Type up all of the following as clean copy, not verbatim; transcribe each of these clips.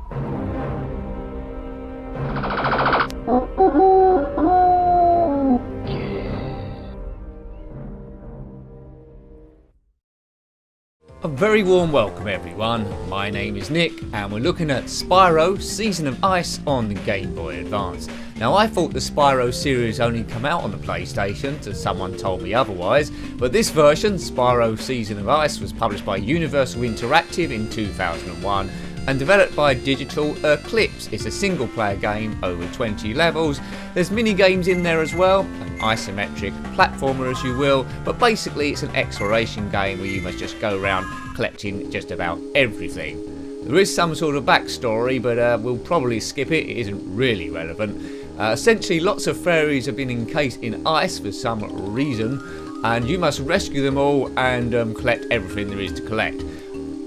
A very warm welcome everyone, my name is Nick and we're looking at Spyro Season of Ice on the Game Boy Advance. Now I thought the Spyro series only come out on the PlayStation, till someone told me otherwise, but this version, Spyro Season of Ice, was published by Universal Interactive in 2001 and developed by Digital Eclipse. It's a single player game over 20 levels. There's mini games in there as well, an isometric platformer as you will, but basically it's an exploration game where you must just go around collecting just about everything. There is some sort of backstory, but we'll probably skip it, it isn't really relevant. Essentially lots of fairies have been encased in ice for some reason, and you must rescue them all and collect everything there is to collect.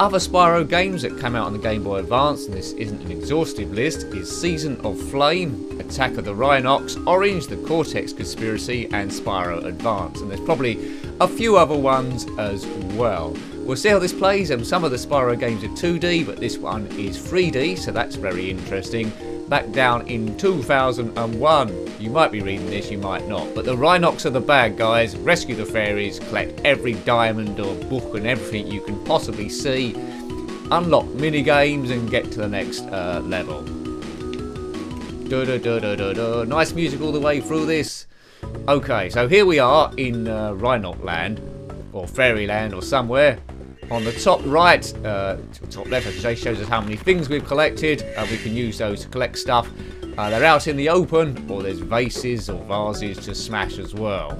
Other Spyro games that came out on the Game Boy Advance, and this isn't an exhaustive list, is Season of Flame, Attack of the Rhinox, Orange, The Cortex Conspiracy and Spyro Advance. And there's probably a few other ones as well. We'll see how this plays, and some of the Spyro games are 2D, but this one is 3D, so that's very interesting. Back down in 2001. You might be reading this, you might not. But the Rhinox are the bad guys. Rescue the fairies, collect every diamond or book and everything you can possibly see. Unlock mini games and get to the next level. Nice music all the way through this. Okay, so here we are in Rhinox Land, or Fairyland, or somewhere. On the top right, top left I should say, shows us how many things we've collected. We can use those to collect stuff. They're out in the open, or there's vases or vases to smash as well.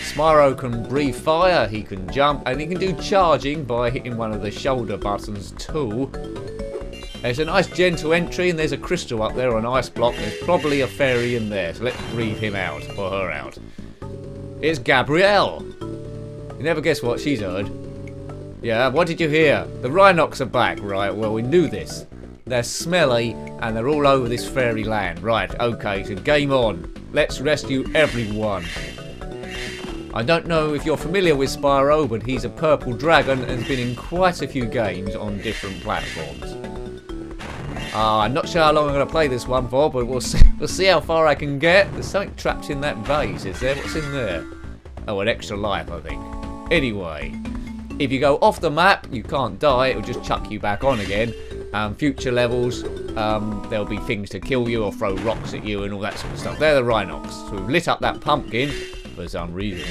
Spyro can breathe fire, he can jump, and he can do charging by hitting one of the shoulder buttons too. There's a nice gentle entry, and there's a crystal up there, or an ice block. There's probably a fairy in there, so let's breathe him out, or her out. It's Gabrielle. You never guess what she's heard. Yeah, what did you hear? The Rhinox are back, right? Well, we knew this. They're smelly and they're all over this fairy land. Right, okay, so game on. Let's rescue everyone. I don't know if you're familiar with Spyro, but he's a purple dragon and has been in quite a few games on different platforms. I'm not sure how long I'm going to play this one for, but we'll see how far I can get. There's something trapped in that vase, is there? What's in there? Oh, an extra life, I think. Anyway. If you go off the map, you can't die, it'll just chuck you back on again. Future levels, there'll be things to kill you or throw rocks at you and all that sort of stuff. They're the Rhinox. So we've lit up that pumpkin for some reason.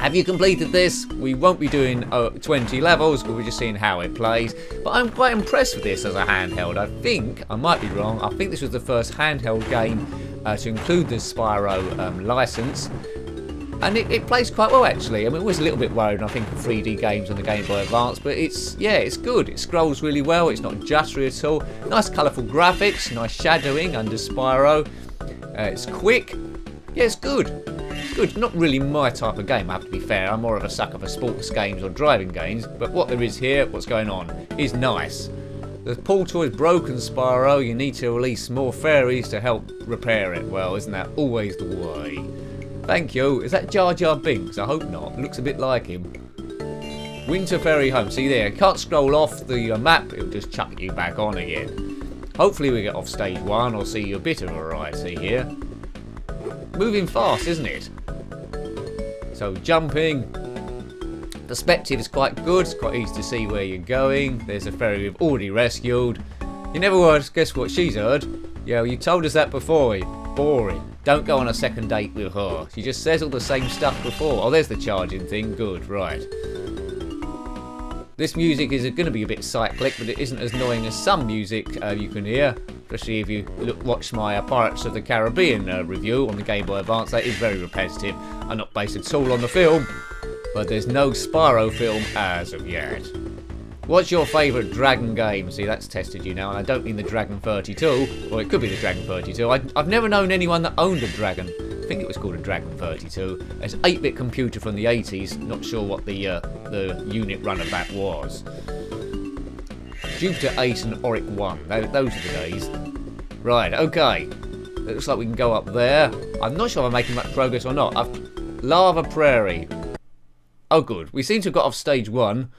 Have you completed this? We won't be doing 20 levels, but we're just seeing how it plays. But I'm quite impressed with this as a handheld. I think, I might be wrong, I think this was the first handheld game to include the Spyro license. And it plays quite well actually. I mean, I was a little bit worried, I think, for 3D games on the Game Boy Advance, but it's good. It scrolls really well, it's not jittery at all. Nice colourful graphics, nice shadowing under Spyro. It's quick. Yeah, it's good. It's good. Not really my type of game, I have to be fair. I'm more of a sucker for sports games or driving games, but what there is here, what's going on, is nice. The portal is broken, Spyro. You need to release more fairies to help repair it. Well, isn't that always the way? Thank you. Is that Jar Jar Binks? I hope not. It looks a bit like him. Winter Fairy Home. See there, you can't scroll off the map. It'll just chuck you back on again. Hopefully we get off stage 1 or see a bit of variety here. Moving fast, isn't it? So jumping. Perspective is quite good. It's quite easy to see where you're going. There's a fairy we've already rescued. You never would guess what she's heard. Yeah, well, you told us that before. Boring. Don't go on a second date with her. She just says all the same stuff before. Oh, there's the charging thing. Good, right. This music is going to be a bit cyclic, but it isn't as annoying as some music you can hear. Especially if you watch my Pirates of the Caribbean review on the Game Boy Advance. That is very repetitive. I'm not based at all on the film, but there's no Spyro film as of yet. What's your favourite Dragon game? See, that's tested you now, and I don't mean the Dragon 32, or it could be the Dragon 32. I've never known anyone that owned a Dragon. I think it was called a Dragon 32. It's an 8-bit computer from the 80s. Not sure what the unit run of that was. Jupiter 8 and Auric 1. Those are the days. Right, okay. It looks like we can go up there. I'm not sure if I'm making much progress or not. Lava Prairie. Oh, good. We seem to have got off stage 1.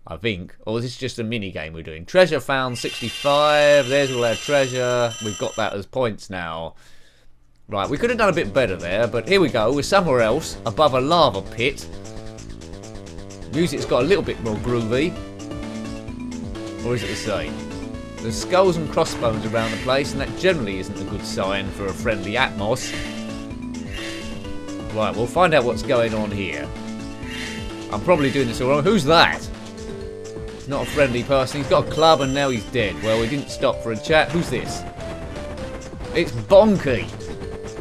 I think. Or is this just a mini game we're doing? Treasure found 65. There's all our treasure. We've got that as points now. Right, we could have done a bit better there, but here we go. We're somewhere else, above a lava pit. Music's got a little bit more groovy. Or is it the same? There's skulls and crossbones around the place, and that generally isn't a good sign for a friendly Atmos. Right, we'll find out what's going on here. I'm probably doing this all wrong. Who's that? He's not a friendly person. He's got a club and now he's dead. Well, we didn't stop for a chat. Who's this? It's Bonky.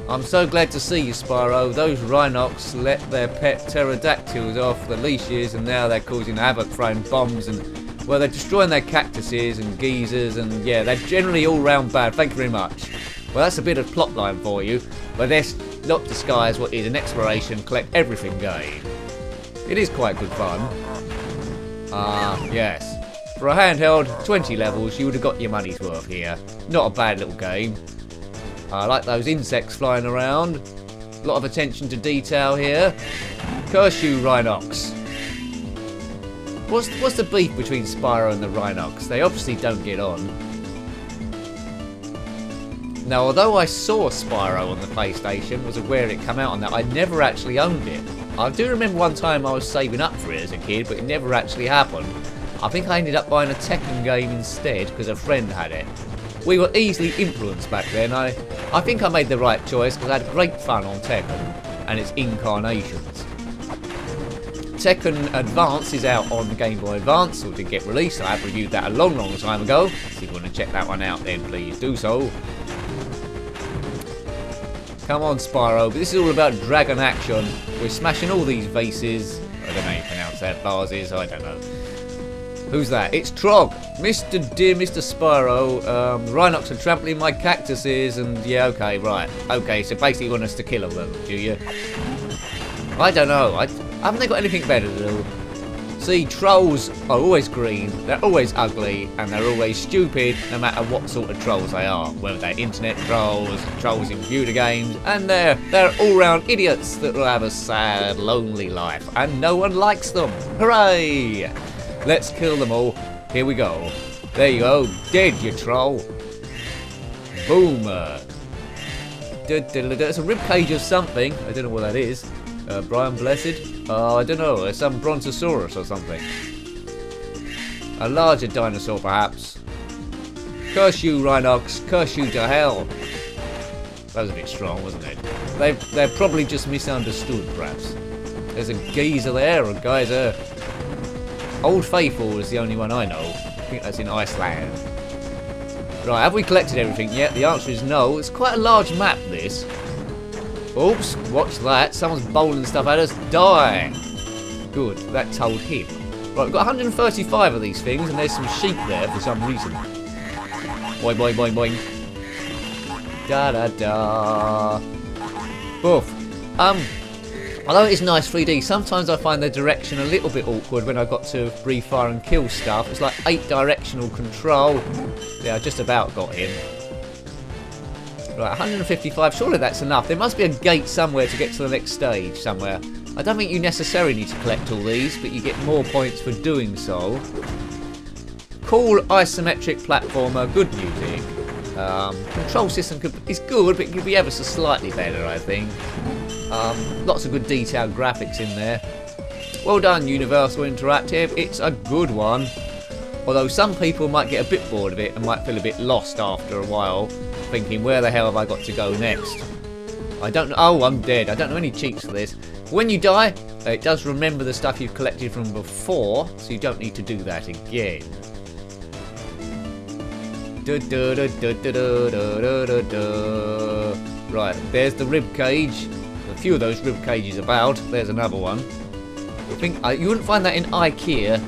I'm so glad to see you, Spyro. Those Rhinox let their pet pterodactyls off the leashes and now they're causing havoc, throwing bombs and, well, they're destroying their cactuses and geezers and, yeah, they're generally all round bad. Thank you very much. Well, that's a bit of plotline for you, but let's not disguise what is an exploration, collect everything game. It is quite good fun. Yes. For a handheld, 20 levels, you would have got your money's worth here. Not a bad little game. I like those insects flying around. A lot of attention to detail here. Curse you, Rhinox. What's the beef between Spyro and the Rhinox? They obviously don't get on. Now, although I saw Spyro on the PlayStation, was aware it came out on that, I never actually owned it. I do remember one time I was saving up for it as a kid, but it never actually happened. I think I ended up buying a Tekken game instead because a friend had it. We were easily influenced back then. I think I made the right choice because I had great fun on Tekken and its incarnations. Tekken Advance is out on the Game Boy Advance, or did get released. I have reviewed that a long time ago. If you want to check that one out, then please do so. Come on, Spyro, but this is all about dragon action. We're smashing all these vases. I don't know how you pronounce that. Vases, I don't know. Who's that? It's Trog. Dear Mr. Spyro, Rhinox are trampling my cactuses and, yeah, okay, right. Okay, so basically you want us to kill them, do you? I don't know. Haven't they got anything better to do? See, trolls are always green, they're always ugly, and they're always stupid, no matter what sort of trolls they are. Whether they're internet trolls, trolls in computer games, and they're all-round idiots that will have a sad, lonely life, and no one likes them. Hooray! Let's kill them all. Here we go. There you go. Dead, you troll. Boomer. It's a ribcage of something. I don't know what that is. Brian Blessed? I don't know. Some brontosaurus or something. A larger dinosaur, perhaps. Curse you, Rhinox. Curse you to hell. That was a bit strong, wasn't it? They're probably just misunderstood, perhaps. There's a geezer there, or a geyser. Old Faithful is the only one I know. I think that's in Iceland. Right, have we collected everything yet? The answer is no. It's quite a large map, this. Oops, watch that. Someone's bowling stuff at us. Die! Good, that told him. Right, we've got 135 of these things, and there's some sheep there for some reason. Boing, boing, boing, boing. Da-da-da. Boof. Although it is nice 3D, sometimes I find the direction a little bit awkward when I got to breathe fire and kill stuff. It's like 8 directional control. Yeah, I just about got him. Right, 155, surely that's enough. There must be a gate somewhere to get to the next stage somewhere. I don't think you necessarily need to collect all these, but you get more points for doing so. Cool isometric platformer, good music. Control system is good, but it could be ever so slightly better, I think. Lots of good detailed graphics in there. Well done, Universal Interactive. It's a good one. Although some people might get a bit bored of it and might feel a bit lost after a while, thinking, where the hell have I got to go next? I don't know. Oh, I'm dead. I don't know any cheats for this. When you die, it does remember the stuff you've collected from before, so you don't need to do that again. Right, there's the rib cage. A few of those rib cages about. There's another one. I think you wouldn't find that in IKEA.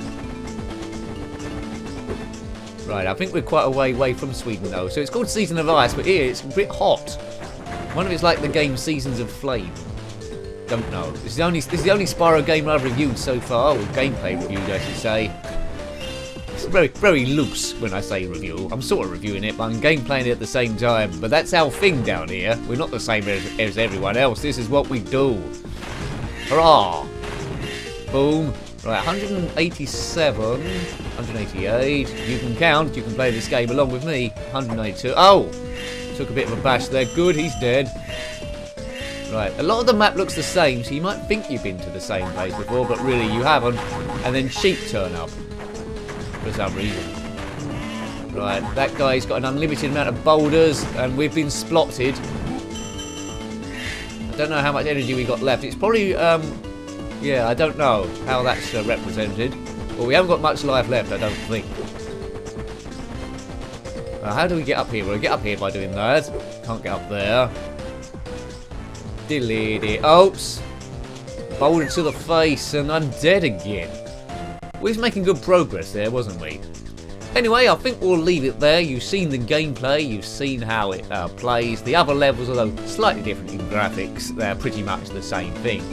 Right, I think we're quite a way away from Sweden though. So it's called Season of Ice, but here it's a bit hot. I wonder if it's like the game Seasons of Flame. Don't know. This is the only Spyro game I've reviewed so far, or gameplay reviewed, I should say. It's very, very loose when I say review. I'm sort of reviewing it, but I'm gameplaying it at the same time. But that's our thing down here. We're not the same as everyone else. This is what we do. Hurrah! Boom, Right, 187, 188. You can count. You can play this game along with me. 182. Oh! Took a bit of a bash there. Good, he's dead. Right, a lot of the map looks the same, so you might think you've been to the same place before, but really you haven't. And then sheep turn up. For some reason. Right, that guy's got an unlimited amount of boulders, and we've been splotted. I don't know how much energy we got left. It's probably, yeah, I don't know how that's represented. Well, we haven't got much life left, I don't think. How do we get up here? We'll get up here by doing that. Can't get up there. Delete. Oops. Boulder to the face, and I'm dead again. We was making good progress there, wasn't we? Anyway, I think we'll leave it there. You've seen the gameplay, you've seen how it plays. The other levels, although slightly different in graphics, they're pretty much the same thing.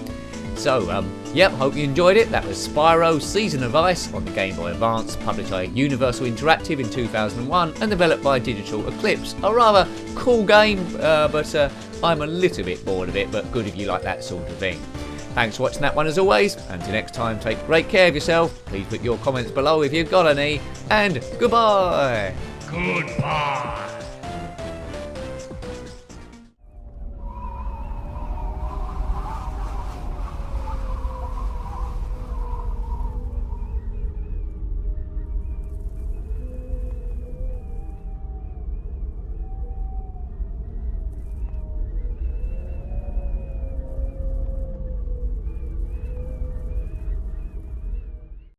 So, yep, hope you enjoyed it. That was Spyro Season of Ice on the Game Boy Advance, published by Universal Interactive in 2001 and developed by Digital Eclipse. A rather cool game, but I'm a little bit bored of it, but good if you like that sort of thing. Thanks for watching that one as always. Until next time, take great care of yourself. Please put your comments below if you've got any. And goodbye. Goodbye.